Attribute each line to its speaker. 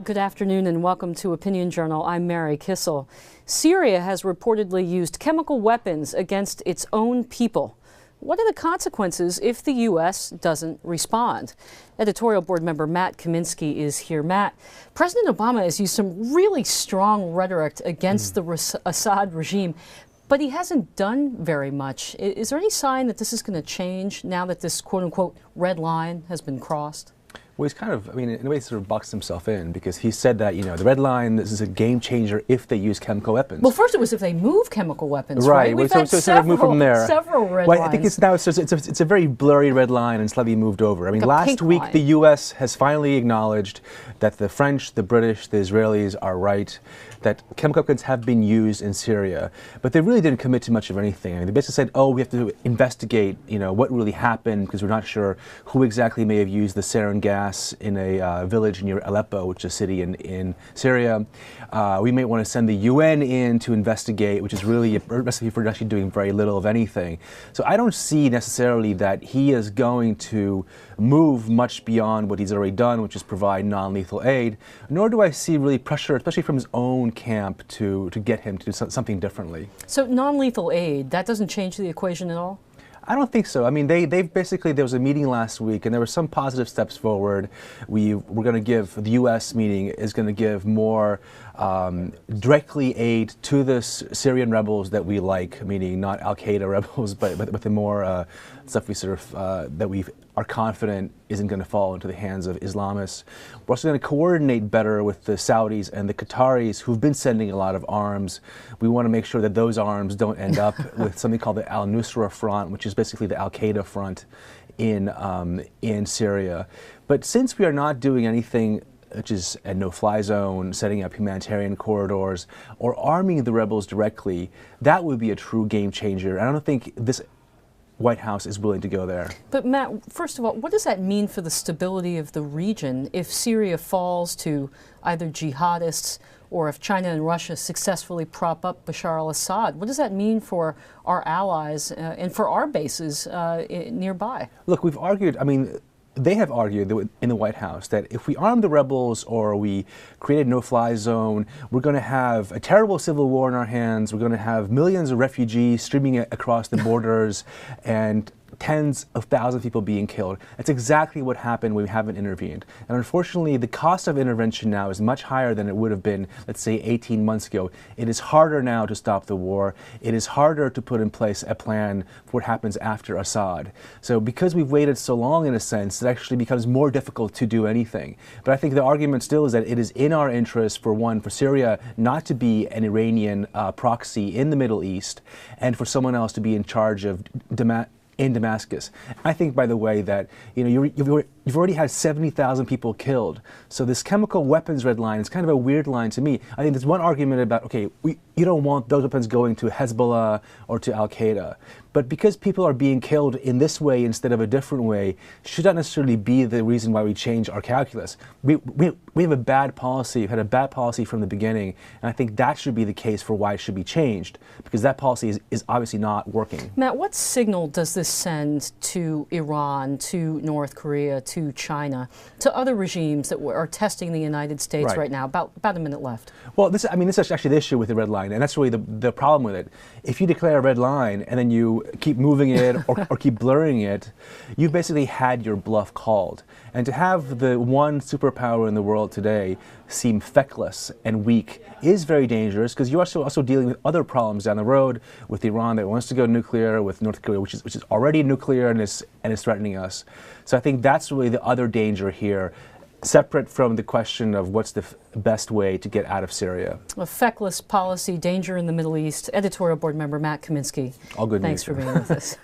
Speaker 1: Good afternoon and welcome to Opinion Journal. I'm Mary Kissel. Syria has reportedly used chemical weapons against its own people. What are the consequences if the U.S. doesn't respond? Editorial board member Matt Kaminsky is here. Matt, President Obama has used some really strong rhetoric against the Assad regime, but he hasn't done very much. Is there any sign that this is going to change now that this quote-unquote red line has been crossed?
Speaker 2: Well, he's kind of, in a way, sort of boxed himself in because he said that, the red line, this is a game changer if they use chemical weapons.
Speaker 1: Well, first it was if they move chemical weapons,
Speaker 2: right?
Speaker 1: We've
Speaker 2: so
Speaker 1: had
Speaker 2: sort of move from there.
Speaker 1: Several red lines.
Speaker 2: I think it's a very blurry red line and slightly moved over. Last week the U.S. has finally acknowledged that the French, the British, the Israelis are right, that chemical weapons have been used in Syria, but they really didn't commit to much of anything. They basically said, oh, we have to investigate, what really happened because we're not sure who exactly may have used the sarin gas in a village near Aleppo, which is a city in Syria. We may want to send the UN in to investigate, which is really a recipe for actually doing very little of anything. So I don't see necessarily that he is going to move much beyond what he's already done, which is provide non-lethal aid, nor do I see really pressure, especially from his own camp, to get him to do something differently.
Speaker 1: So non-lethal aid, that doesn't change the equation at all?
Speaker 2: I don't think so. They've basically, there was a meeting last week and there were some positive steps forward. We're going to give, the U.S. meeting is going to give more directly aid to the Syrian rebels that we like, meaning not Al-Qaeda rebels, but the more stuff we that we are confident isn't going to fall into the hands of Islamists. We're also going to coordinate better with the Saudis and the Qataris who've been sending a lot of arms. We want to make sure that those arms don't end up with something called the Al-Nusra Front, which is basically the Al-Qaeda front in Syria. But since we are not doing anything which is a no-fly zone, setting up humanitarian corridors, or arming the rebels directly, that would be a true game changer. I don't think this White House is willing to go there.
Speaker 1: But Matt, first of all, what does that mean for the stability of the region if Syria falls to either jihadists or if China and Russia successfully prop up Bashar al-Assad? What does that mean for our allies and for our bases nearby?
Speaker 2: Look, we've argued, they have argued in the White House that if we arm the rebels or we create a no-fly zone, we're going to have a terrible civil war in our hands. We're going to have millions of refugees streaming across the borders and tens of thousands of people being killed. That's exactly what happened when we haven't intervened. And unfortunately, the cost of intervention now is much higher than it would have been, let's say, 18 months ago. It is harder now to stop the war. It is harder to put in place a plan for what happens after Assad. So because we've waited so long, in a sense, it actually becomes more difficult to do anything. But I think the argument still is that it is in our interest, for Syria not to be an Iranian proxy in the Middle East, and for someone else to be in charge of in Damascus. I think, by the way, that you've already had 70,000 people killed. So this chemical weapons red line is kind of a weird line to me. I think there's one argument about, okay, you don't want those weapons going to Hezbollah or to Al-Qaeda. But because people are being killed in this way instead of a different way, should not necessarily be the reason why we change our calculus. We have a bad policy. We've had a bad policy from the beginning, and I think that should be the case for why it should be changed, because that policy is obviously not working.
Speaker 1: Matt, what signal does this send to Iran, to North Korea, to China, to other regimes that are testing the United States right now? About a minute left.
Speaker 2: Well, this is actually the issue with the red line, and that's really the problem with it. If you declare a red line and then you keep moving it or keep blurring it, you've basically had your bluff called. And to have the one superpower in the world today seem feckless and weak is very dangerous, because you're also dealing with other problems down the road, with Iran that wants to go nuclear, with North Korea, which is already nuclear and is threatening us. So I think that's really the other danger here, separate from the question of what's the best way to get out of Syria.
Speaker 1: A feckless policy, danger in the Middle East. Editorial board member Matt Kaminsky.
Speaker 2: All good news.
Speaker 1: Thanks for being with us.